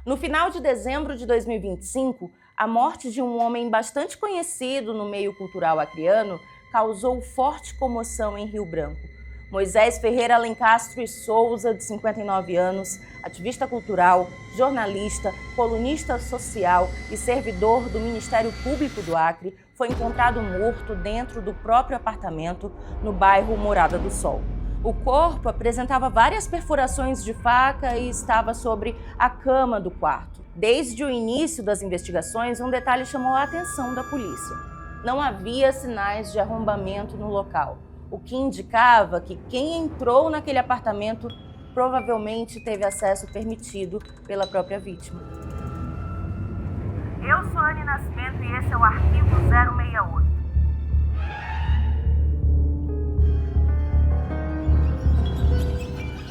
No final de dezembro de 2025, a morte de um homem bastante conhecido no meio cultural acreano causou forte comoção em Rio Branco. Moisés Ferreira Alencastro e Souza, de 59 anos, ativista cultural, jornalista, colunista social e servidor do Ministério Público do Acre, foi encontrado morto dentro do próprio apartamento no bairro Morada do Sol. O corpo apresentava várias perfurações de faca e estava sobre a cama do quarto. Desde o início das investigações, um detalhe chamou a atenção da polícia. Não havia sinais de arrombamento no local, o que indicava que quem entrou naquele apartamento provavelmente teve acesso permitido pela própria vítima. Eu sou Anne Nascimento e esse é o Arquivo 068.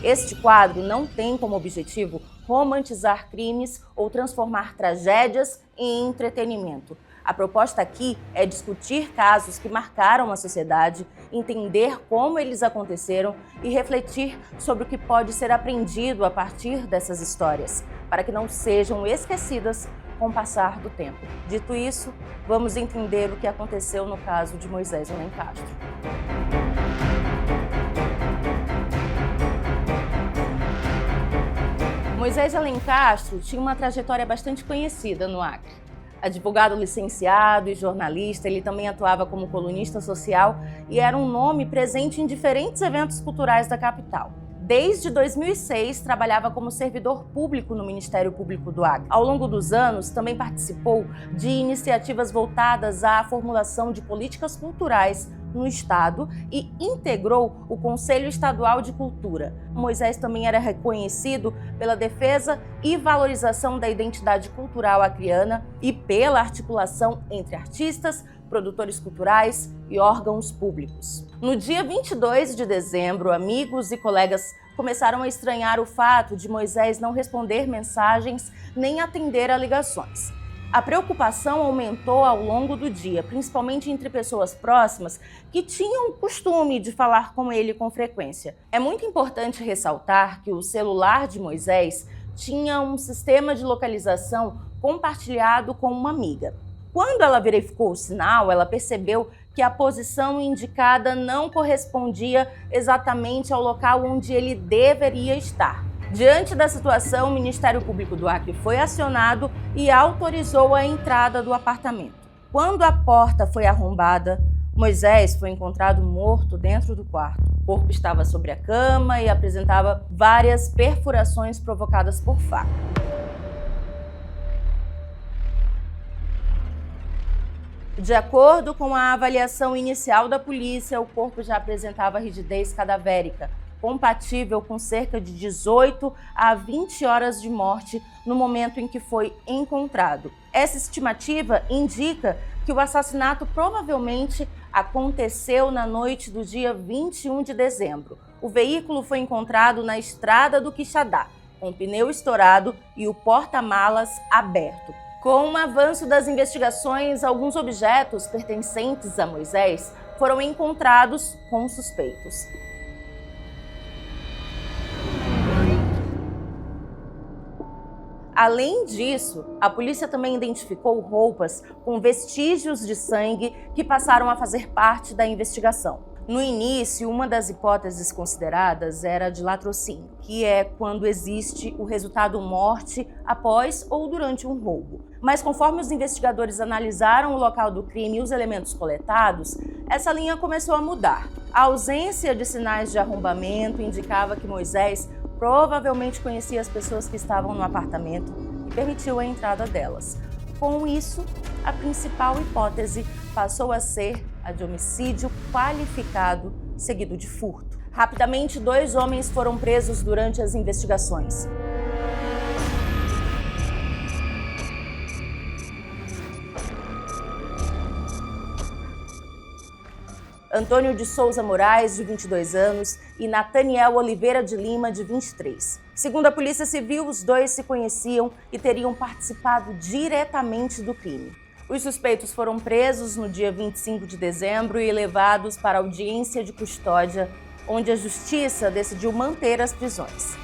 Este quadro não tem como objetivo romantizar crimes ou transformar tragédias em entretenimento. A proposta aqui é discutir casos que marcaram a sociedade, entender como eles aconteceram e refletir sobre o que pode ser aprendido a partir dessas histórias, para que não sejam esquecidas com o passar do tempo. Dito isso, vamos entender o que aconteceu no caso de Moisés Alencastro. Moisés Alencastro tinha uma trajetória bastante conhecida no Acre. Advogado licenciado e jornalista, ele também atuava como colunista social e era um nome presente em diferentes eventos culturais da capital. Desde 2006, trabalhava como servidor público no Ministério Público do Acre. Ao longo dos anos, também participou de iniciativas voltadas à formulação de políticas culturais no Estado e integrou o Conselho Estadual de Cultura. Moisés também era reconhecido pela defesa e valorização da identidade cultural acreana e pela articulação entre artistas, produtores culturais e órgãos públicos. No dia 22 de dezembro, amigos e colegas começaram a estranhar o fato de Moisés não responder mensagens nem atender a ligações. A preocupação aumentou ao longo do dia, principalmente entre pessoas próximas que tinham o costume de falar com ele com frequência. É muito importante ressaltar que o celular de Moisés tinha um sistema de localização compartilhado com uma amiga. Quando ela verificou o sinal, ela percebeu que a posição indicada não correspondia exatamente ao local onde ele deveria estar. Diante da situação, o Ministério Público do Acre foi acionado e autorizou a entrada do apartamento. Quando a porta foi arrombada, Moisés foi encontrado morto dentro do quarto. O corpo estava sobre a cama e apresentava várias perfurações provocadas por faca. De acordo com a avaliação inicial da polícia, o corpo já apresentava rigidez cadavérica, compatível com cerca de 18 a 20 horas de morte no momento em que foi encontrado. Essa estimativa indica que o assassinato provavelmente aconteceu na noite do dia 21 de dezembro. O veículo foi encontrado na estrada do Quixadá, com o pneu estourado e o porta-malas aberto. Com o avanço das investigações, alguns objetos pertencentes a Moisés foram encontrados com suspeitos. Além disso, a polícia também identificou roupas com vestígios de sangue que passaram a fazer parte da investigação. No início, uma das hipóteses consideradas era de latrocínio, que é quando existe o resultado morte após ou durante um roubo. Mas conforme os investigadores analisaram o local do crime e os elementos coletados, essa linha começou a mudar. A ausência de sinais de arrombamento indicava que Moisés provavelmente conhecia as pessoas que estavam no apartamento e permitiu a entrada delas. Com isso, a principal hipótese passou a ser a de homicídio qualificado, seguido de furto. Rapidamente, 2 homens foram presos durante as investigações. Antônio de Souza Moraes, de 22 anos, e Nataniel Oliveira de Lima, de 23. Segundo a Polícia Civil, os dois se conheciam e teriam participado diretamente do crime. Os suspeitos foram presos no dia 25 de dezembro e levados para a audiência de custódia, onde a Justiça decidiu manter as prisões.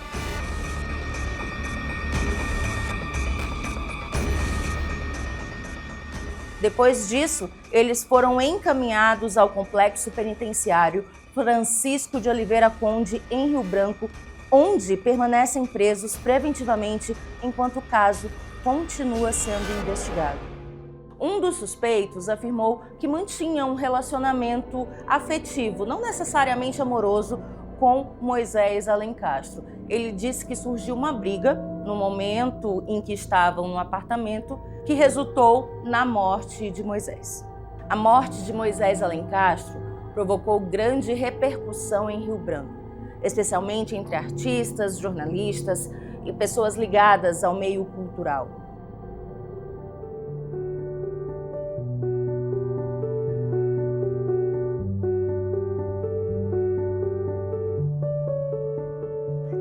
Depois disso, eles foram encaminhados ao complexo penitenciário Francisco de Oliveira Conde, em Rio Branco, onde permanecem presos preventivamente enquanto o caso continua sendo investigado. Um dos suspeitos afirmou que mantinha um relacionamento afetivo, não necessariamente amoroso, com Moisés Alencastro. Ele disse que surgiu uma briga no momento em que estavam no apartamento, que resultou na morte de Moisés. A morte de Moisés Alencastro provocou grande repercussão em Rio Branco, especialmente entre artistas, jornalistas e pessoas ligadas ao meio cultural.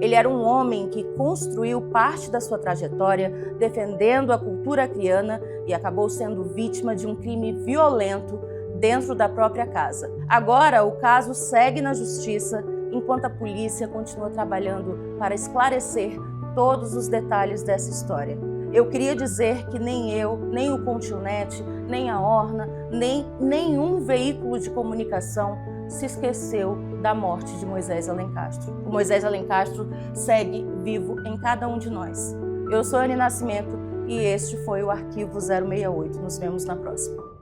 Ele era um homem que construiu parte da sua trajetória defendendo a cultura acriana e acabou sendo vítima de um crime violento dentro da própria casa. Agora, o caso segue na justiça, enquanto a polícia continua trabalhando para esclarecer todos os detalhes dessa história. Eu queria dizer que nem eu, nem o Continente, nem a Orna, nem nenhum veículo de comunicação se esqueceu da morte de Moisés Alencastro. O Moisés Alencastro segue vivo em cada um de nós. Eu sou Anny Nascimento e este foi o Arquivo 068. Nos vemos na próxima.